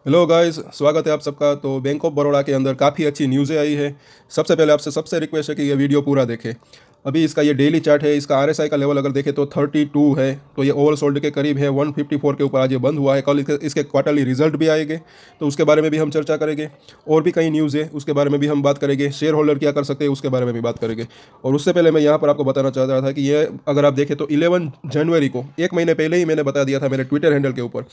Hello guys, स्वागत है आप सबका। तो बैंक ऑफ बड़ौदा के अंदर काफ़ी अच्छी न्यूज़ें आई है। सबसे पहले आपसे सबसे रिक्वेस्ट है कि ये वीडियो पूरा देखें। अभी इसका ये डेली चार्ट है, इसका आरएसआई का लेवल अगर देखें तो 32 है। तो ये ओवर सोल्ड के करीब है, 154 के ऊपर आज ये बंद हुआ है। कल इसके क्वार्टरली रिजल्ट भी आएंगे, तो उसके बारे में भी हम चर्चा करेंगे। और भी कई न्यूज़ है, उसके बारे में भी हम बात करेंगे। शेयर होल्डर क्या कर सकते हैं उसके बारे में भी बात करेंगे। और उससे पहले मैं यहाँ पर आपको बताना चाह रहा था कि ये अगर आप देखें तो 11 जनवरी को, एक महीने पहले ही मैंने बता दिया था मेरे ट्विटर हैंडल के ऊपर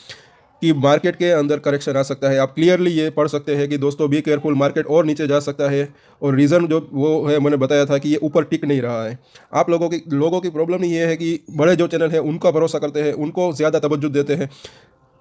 कि मार्केट के अंदर करेक्शन आ सकता है। आप क्लियरली ये पढ़ सकते हैं कि दोस्तों बी केयरफुल, मार्केट और नीचे जा सकता है। और रीज़न जो वो है, मैंने बताया था कि ये ऊपर टिक नहीं रहा है। आप लोगों की प्रॉब्लम ये है कि बड़े जो चैनल है उनका भरोसा करते हैं, उनको ज़्यादा तवज्जो देते हैं।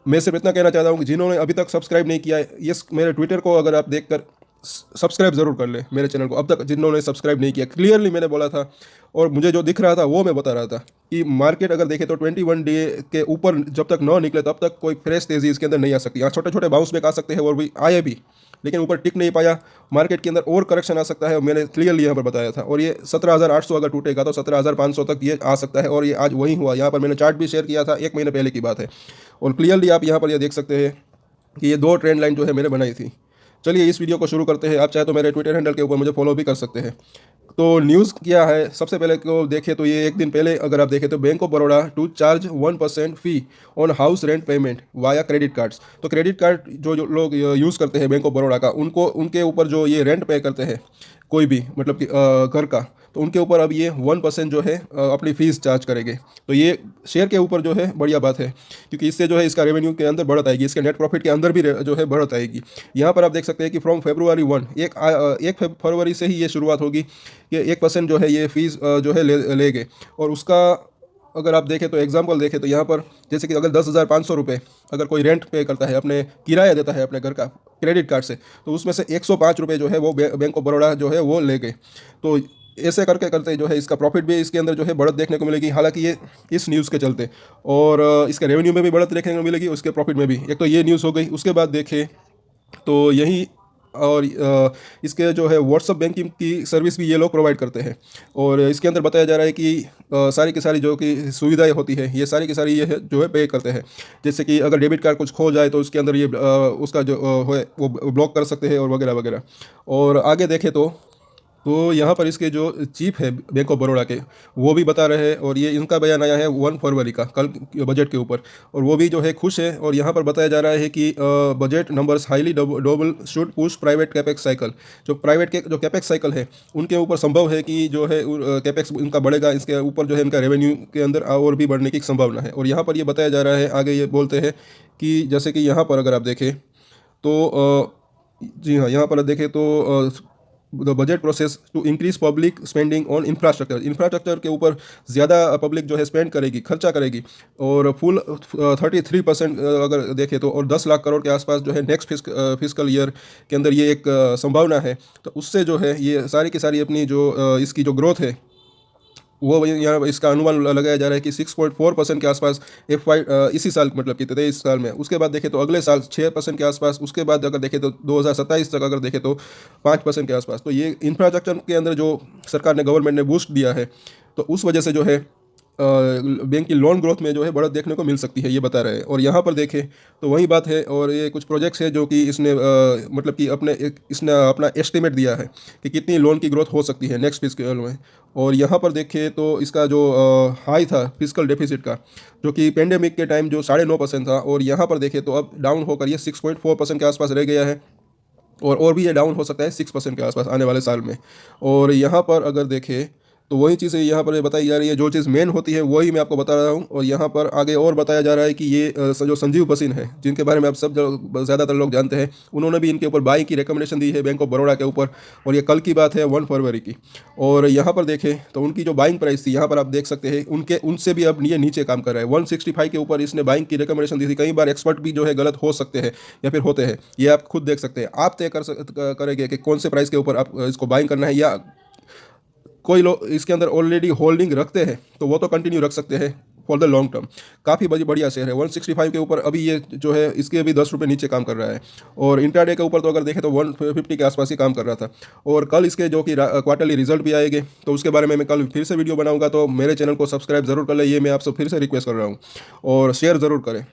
मैं सिर्फ इतना कहना चाहता हूँ कि जिन्होंने अभी तक सब्सक्राइब नहीं किया है, ये मेरे ट्विटर को अगर आप देखकर सब्सक्राइब ज़रूर कर ले मेरे चैनल को। अब तक जिन्होंने सब्सक्राइब नहीं किया, क्लियरली मैंने बोला था और मुझे जो दिख रहा था वो मैं बता रहा था कि मार्केट अगर देखें तो 21 डे के ऊपर जब तक न निकले तब तक कोई फ्रेश तेज़ी इसके अंदर नहीं आ सकती। यहाँ छोटे छोटे बाउंस बैक आ सकते हैं और भी आए भी, लेकिन ऊपर टिक नहीं पाया। मार्केट के अंदर और करेक्शन आ सकता है, मैंने क्लियरली यहाँ पर बताया था। और ये 17,800 अगर टूटेगा तो 17,500 तक ये आ सकता है, और ये आज वही हुआ। यहाँ पर मैंने चार्ट भी शेयर किया था, एक महीने पहले की बात है। और क्लियरली आप यहाँ पर ये देख सकते हैं कि ये दो ट्रेंड लाइन जो है मैंने बनाई थी। चलिए इस वीडियो को शुरू करते हैं। आप चाहे तो मेरे ट्विटर हैंडल के ऊपर मुझे फॉलो भी कर सकते हैं। तो न्यूज़ क्या है, सबसे पहले को देखें तो ये एक दिन पहले अगर आप देखें तो bank of Baroda to charge 1% fee on house rent payment via credit cards. तो क्रेडिट कार्ड जो लोग यूज़ करते हैं बैंक ऑफ बड़ौदा का, उनको उनके ऊपर जो ये रेंट पे करते हैं कोई भी, मतलब कि घर का, तो उनके ऊपर अब ये 1% जो है अपनी फ़ीस चार्ज करेंगे। तो ये शेयर के ऊपर जो है बढ़िया बात है, क्योंकि इससे जो है इसका रेवेन्यू के अंदर बढ़त आएगी, इसके नेट प्रॉफिट के अंदर भी जो है बढ़त आएगी। यहाँ पर आप देख सकते हैं कि फ्रॉम फेब्रुआरी 1, एक फरवरी से ही ये शुरुआत होगी कि 1% जो है ये फीस जो है लेंगे। और उसका अगर आप देखें तो एग्जांपल देखें तो यहाँ पर जैसे कि अगर 10,500 रुपये अगर कोई रेंट पे करता है, अपने किराया देता है अपने घर का क्रेडिट कार्ड से, तो उसमें से 105 रुपये जो है वो बैंक ऑफ बड़ौदा जो है वो लेंगे। तो ऐसे करके करते जो है इसका प्रॉफिट भी इसके अंदर जो है बढ़त देखने को मिलेगी, हालांकि ये इस न्यूज़ के चलते। और इसके रेवेन्यू में भी बढ़त देखने को मिलेगी, उसके प्रॉफिट में भी। एक तो ये न्यूज़ हो गई। उसके बाद देखें तो यही, और इसके जो है व्हाट्सअप बैंकिंग की सर्विस भी ये लोग प्रोवाइड करते हैं। और इसके अंदर बताया जा रहा है कि सारी की सारी जो कि सुविधाएं होती है ये सारी की सारी ये जो है पे करते हैं। जैसे कि अगर डेबिट कार्ड कुछ खो जाए तो उसके अंदर ये उसका जो है वो ब्लॉक कर सकते हैं और वगैरह वगैरह। और आगे देखें तो यहाँ पर इसके जो चीफ है बैंक ऑफ बड़ौदा के, वो भी बता रहे हैं। और ये इनका बयान आया है 1 फरवरी का, कल बजट के ऊपर। और वो भी जो है खुश है। और यहाँ पर बताया जा रहा है कि budget numbers highly double should push private capex cycle. जो प्राइवेट के जो कैपेक्स साइकिल है उनके ऊपर संभव है कि जो है कैपेक्स इनका बढ़ेगा, इसके ऊपर जो है इनका रेवेन्यू के अंदर और भी बढ़ने की संभावना है। और यहाँ पर ये बताया जा रहा है, आगे ये बोलते हैं कि जैसे कि यहाँ पर अगर आप देखें तो जी हाँ, यहाँ पर देखें तो the budget process to increase public spending on infrastructure के ऊपर ज़्यादा पब्लिक जो है स्पेंड करेगी, खर्चा करेगी। और फुल 33% अगर देखें तो, और 10 लाख करोड़ के आसपास जो है नेक्स्ट फिजिकल ईयर के अंदर ये एक संभावना है। तो उससे जो है ये सारी की सारी अपनी जो इसकी जो ग्रोथ है वो यहाँ इसका अनुमान लगाया जा रहा है कि 6.4% के आसपास FY इसी साल, मतलब कि 23 साल में। उसके बाद देखें तो अगले साल 6% के आसपास। उसके बाद अगर देखें तो 2027 तक अगर देखें तो 5% के आसपास। तो ये इंफ्रास्ट्रक्चर के अंदर जो सरकार ने, गवर्नमेंट ने बूस्ट दिया है, तो उस वजह से जो है बैंक की लोन ग्रोथ में जो है बढ़त देखने को मिल सकती है, ये बता रहे हैं। और यहाँ पर देखें तो वही बात है। और ये कुछ प्रोजेक्ट्स है जो कि इसने मतलब कि इसने अपना एस्टिमेट दिया है कि कितनी लोन की ग्रोथ हो सकती है नेक्स्ट फिजिकल में। और यहाँ पर देखें तो इसका जो हाई था फिजिकल डेफिसिट का, जो कि पेंडेमिक के टाइम जो 9.5% था, और यहाँ पर देखें तो अब डाउन होकर ये 6.4% के आसपास रह गया है। और भी ये डाउन हो सकता है 6% के आसपास आने वाले साल में। और यहाँ पर अगर देखें तो वही चीज़ें यहाँ पर बताई जा रही है, जो चीज़ मेन होती है वही मैं आपको बता रहा हूँ। और यहाँ पर आगे और बताया जा रहा है कि ये जो संजीव बसिन है, जिनके बारे में आप सब ज़्यादातर लोग जानते हैं, उन्होंने भी इनके ऊपर बाइंग की रिकमेंडेशन दी है बैंक ऑफ बड़ौदा के ऊपर। और ये कल की बात है, 1 फरवरी की। और यहाँ पर देखें तो उनकी जो बाइंग प्राइस थी, यहाँ पर आप देख सकते हैं उनसे भी अब ये नीचे काम कर रहा है। 165 के ऊपर इसने बाइंग की रिकमेंडेशन दी थी। कई बार एक्सपर्ट भी जो है गलत हो सकते हैं या फिर होते हैं, ये आप खुद देख सकते हैं। आप तय करेंगे कि कौन से प्राइस के ऊपर आप इसको बाइंग करना है। या कोई लोग इसके अंदर ऑलरेडी होल्डिंग रखते हैं तो वो तो कंटिन्यू रख सकते हैं फॉर द लॉन्ग टर्म। काफ़ी बढ़िया शेयर है। 165 के ऊपर अभी ये जो है इसके अभी 10 रुपये नीचे काम कर रहा है। और इंट्राडे के ऊपर तो अगर देखें तो 150 के आसपास ही काम कर रहा था। और कल इसके जो कि क्वार्टरली रिजल्ट भी आएंगे, तो उसके बारे में मैं कल फिर से वीडियो बनाऊंगा। तो मेरे चैनल को सब्सक्राइब जरूर कर ले, ये मैं आपसे फिर से रिक्वेस्ट कर रहा हूँ। और शेयर ज़रूर करें।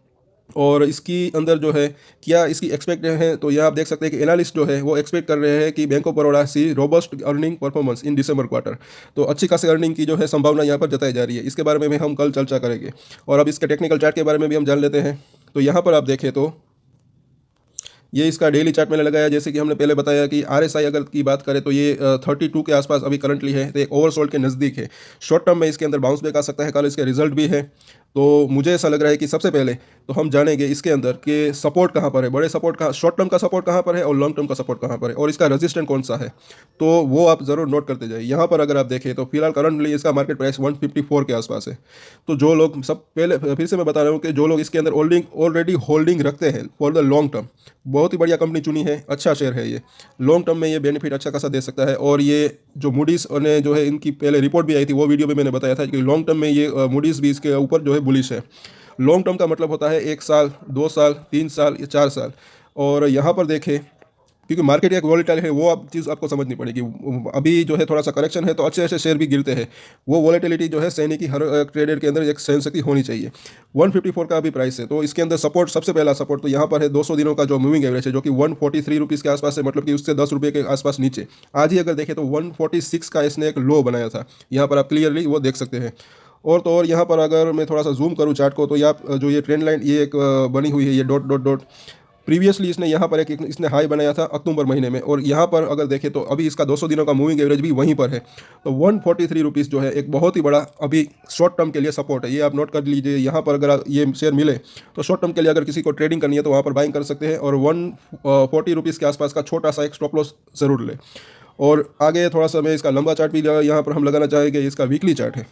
और इसकी अंदर जो है क्या इसकी एक्सपेक्ट है, तो यहाँ आप देख सकते हैं कि एनालिस्ट जो है वो एक्सपेक्ट कर रहे हैं कि bank of Baroda sees robust earning performance in December quarter. तो अच्छी खासी अर्निंग की जो है संभावना यहाँ पर जताई जा रही है। इसके बारे में भी हम कल चर्चा करेंगे। और अब इसके टेक्निकल चार्ट के बारे में भी हम जान लेते हैं। तो यहाँ पर आप देखें तो ये इसका डेली चार्ट मैंने लगाया। जैसे कि हमने पहले बताया कि आरएसआई अगर की बात करें तो ये 32 के आसपास अभी करंटली है, तो ओवरसोल्ड के नज़दीक है। शॉर्ट टर्म में इसके अंदर बाउंस बैक आ सकता है, कल इसके रिजल्ट भी है। तो मुझे ऐसा लग रहा है कि सबसे पहले तो हम जानेंगे इसके अंदर कि सपोर्ट कहाँ पर है, बड़े सपोर्ट कहाँ, शॉर्ट टर्म का सपोर्ट कहाँ पर है और लॉन्ग टर्म का सपोर्ट कहाँ पर है, और इसका रेजिस्टेंट कौन सा है। तो वो आप ज़रूर नोट करते जाइए। यहाँ पर अगर आप देखें तो फिलहाल करंटली इसका मार्केट प्राइस 154 के आसपास है। तो जो लोग सब पहले फिर से मैं बता रहा हूँ कि जो लोग इसके अंदर ऑलरेडी होल्डिंग रखते हैं फॉर द लॉन्ग टर्म, बहुत ही बढ़िया कंपनी चुनी है, अच्छा शेयर है ये, लॉन्ग टर्म में ये बेनिफिट अच्छा खासा दे सकता है। और ये जो मूडीज़ ने जो है इनकी पहले रिपोर्ट भी आई थी, वो वीडियो में मैंने बताया था कि लॉन्ग टर्म में ये मूडीज़ भी इसके ऊपर जो है बुलिश है। लॉन्ग टर्म का मतलब होता है 1 साल, 2 साल, 3 साल या 4 साल। और यहाँ पर देखें क्योंकि मार्केट एक वॉलेटाइल है, वो आप चीज़ आपको समझनी पड़ेगी। अभी जो है थोड़ा सा करेक्शन है तो अच्छे अच्छे शेयर भी गिरते हैं। वो वॉलेटिलिटी जो है सहने की हर ट्रेडर के अंदर एक सहन शक्ति होनी चाहिए। 154 का अभी प्राइस है। तो इसके अंदर सपोर्ट, सबसे पहला सपोर्ट तो यहाँ पर है 200 दिनों का जो मूविंग एवरेज है, जो कि 143 रुपीज़ के आसपास है, मतलब कि उससे 10 रुपये के आसपास नीचे। आज ही अगर देखें तो 146 का इसने एक लो बनाया था, यहाँ पर आप क्लियरली वो देख सकते हैं। और तो और यहाँ पर अगर मैं थोड़ा सा जूम करूँ चार्ट को, तो यहाँ जो ये ट्रेंड लाइन ये एक बनी हुई है, ये डॉट डॉट डॉट, प्रीवियसली इसने यहाँ पर एक इसने हाई बनाया था अक्टूबर महीने में, और यहाँ पर अगर देखें तो अभी इसका 200 दिनों का मूविंग एवरेज भी वहीं पर है। तो 143 रुपीज़ जो है एक बहुत ही बड़ा अभी शॉर्ट टर्म के लिए सपोर्ट है, ये आप नोट कर लीजिए। यहाँ पर अगर ये शेयर मिले तो शॉर्ट टर्म के लिए अगर किसी को ट्रेडिंग करनी है तो वहाँ पर बाइंग कर सकते हैं, और 140 रुपीज़ के आसपास का छोटा सा एक स्टॉप लॉस ज़रूर ले। और आगे थोड़ा सा मैं इसका लंबा चार्ट भी यहाँ पर हम लगाना चाहेंगे, इसका वीकली चार्ट है।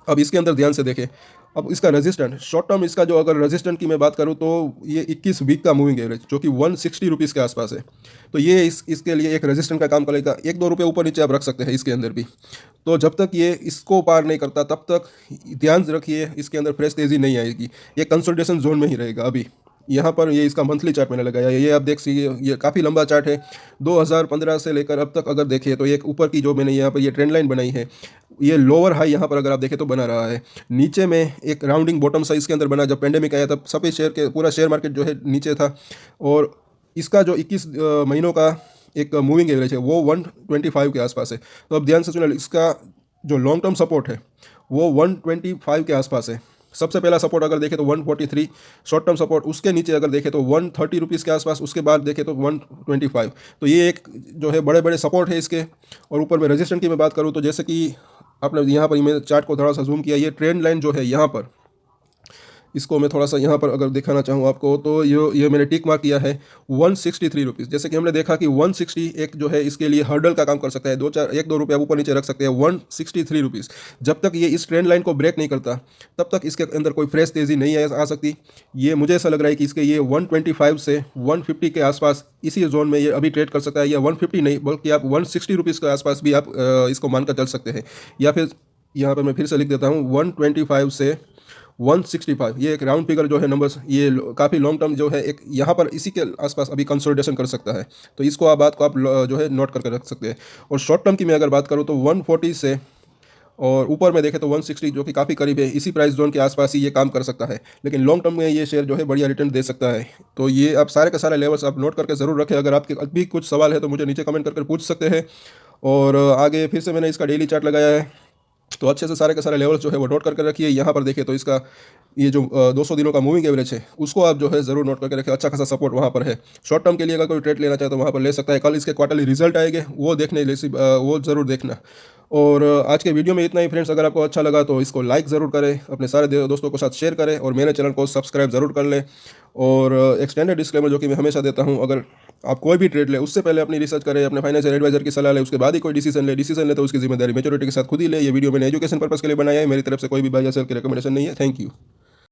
अब इसके अंदर ध्यान से देखें, अब इसका रेजिस्टेंट शॉर्ट टर्म, इसका जो अगर रेजिस्टेंट की मैं बात करूं तो ये 21 वीक का मूविंग एवरेज जो कि 160 रुपीज़ के आसपास है। तो ये इसके लिए एक रेजिस्टेंट का काम करेगा। 1-2 रुपये ऊपर नीचे आप रख सकते हैं इसके अंदर भी। तो जब तक ये इसको पार नहीं करता तब तक ध्यान रखिए, इसके अंदर फ्रेश तेज़ी नहीं आएगी, ये कंसोलिडेशन जोन में ही रहेगा। अभी यहाँ पर ये इसका मंथली चार्ट मैंने लगाया है, ये आप देख सकिए, ये काफ़ी लंबा चार्ट है। 2015 से लेकर अब तक अगर देखें तो एक ऊपर की जो मैंने यहाँ पर ये ट्रेंड लाइन बनाई है, ये लोअर हाई यहाँ पर अगर आप देखें तो बना रहा है। नीचे में एक राउंडिंग बॉटम साइज के अंदर बना, जब पेंडेमिक आया तब सभी शेयर के पूरा शेयर मार्केट जो है नीचे था। और इसका जो 21 महीनों का एक मूविंग एवरेज है वो 125 के आसपास है। तो अब ध्यान से सुनिए, इसका जो लॉन्ग टर्म सपोर्ट है वो 125 के आसपास है। सबसे पहला सपोर्ट अगर देखें तो 143, शॉर्ट टर्म सपोर्ट उसके नीचे अगर देखें तो 130 रुपीज़ के आसपास, उसके बाद देखें तो 125। तो ये एक जो है बड़े बड़े सपोर्ट है इसके। और ऊपर में रेजिस्टेंट की मैं बात करूँ तो जैसे कि आपने यहाँ पर मैं चार्ट को थोड़ा सा जूम किया, ये ट्रेंड लाइन जो है यहाँ पर, इसको मैं थोड़ा सा यहाँ पर अगर दिखाना चाहूँ आपको, तो ये मैंने टिक मार्क किया है 163 रुपीज़। जैसे कि हमने देखा कि 160 एक जो है इसके लिए हर्डल का काम कर सकता है, 1-2 रुपये ऊपर नीचे रख सकते हैं। 163 रुपीज़ जब तक ये इस ट्रेंड लाइन को ब्रेक नहीं करता तब तक इसके अंदर कोई फ्रेश तेज़ी नहीं आ सकती। ये मुझे ऐसा लग रहा है कि इसके ये 125 से 150 के आसपास इसी जोन में ये अभी ट्रेड कर सकता है, या 150 नहीं बल्कि आप 160 रुपीज़ के आसपास भी आप इसको मानकर चल सकते हैं। या फिर यहाँ पर मैं फिर से लिख देता हूँ 125 से 165, ये एक राउंड फिगर जो है नंबर्स, ये काफ़ी लॉन्ग टर्म जो है एक यहाँ पर इसी के आसपास अभी कंसोलिडेशन कर सकता है। तो इसको आप बात को आप जो है नोट करके रख सकते हैं। और शॉर्ट टर्म की मैं अगर बात करूँ तो 140 से और ऊपर में देखें तो 160 जो कि काफ़ी करीब है, इसी प्राइस जोन के आसपास ही ये काम कर सकता है। लेकिन लॉन्ग टर्म में ये शेयर जो है बढ़िया रिटर्न दे सकता है। तो ये आप सारे के सारे लेवल्स आप नोट करके ज़रूर रखें। अगर आपके अभी कुछ सवाल है तो मुझे नीचे कमेंट करके पूछ सकते हैं। और आगे फिर से मैंने इसका डेली चार्ट लगाया है, तो अच्छे से सारे के सारे लेवल्स जो है वो नोट करके रखिए। यहाँ पर देखिए तो इसका ये जो 200 दिनों का मूविंग एवरेज है उसको आप जो है ज़रूर नोट करके रखें, अच्छा खासा सपोर्ट वहाँ पर है। शॉर्ट टर्म के लिए अगर कोई ट्रेड लेना चाहे तो वहाँ पर ले सकता है। कल इसके क्वार्टरली रिजल्ट आएंगे, वो देखने वो ज़रूर देखना। और आज के वीडियो में इतना ही फ्रेंड्स। अगर आपको अच्छा लगा तो इसको लाइक ज़रूर करें, अपने सारे दोस्तों के साथ शेयर करें, और मेरे चैनल को सब्सक्राइब ज़रूर कर लें। और एक्सटेंडेड डिस्क्लेमर जो कि मैं हमेशा देता हूं, अगर आप कोई भी ट्रेड ले उससे पहले अपनी रिसर्च करें, अपने फाइनेंशियल एडवाइजर की सलाह ले, उसके बाद ही कोई डिसीजन ले तो उसकी जिम्मेदारी मेच्योरिटी के साथ खुद ही ले। ये वीडियो मैंने एजुकेशन पर्पस के लिए बनाया है, मेरी तरफ से कोई भी बाय या सेल की रिकमेंडेशन नहीं है। Thank you.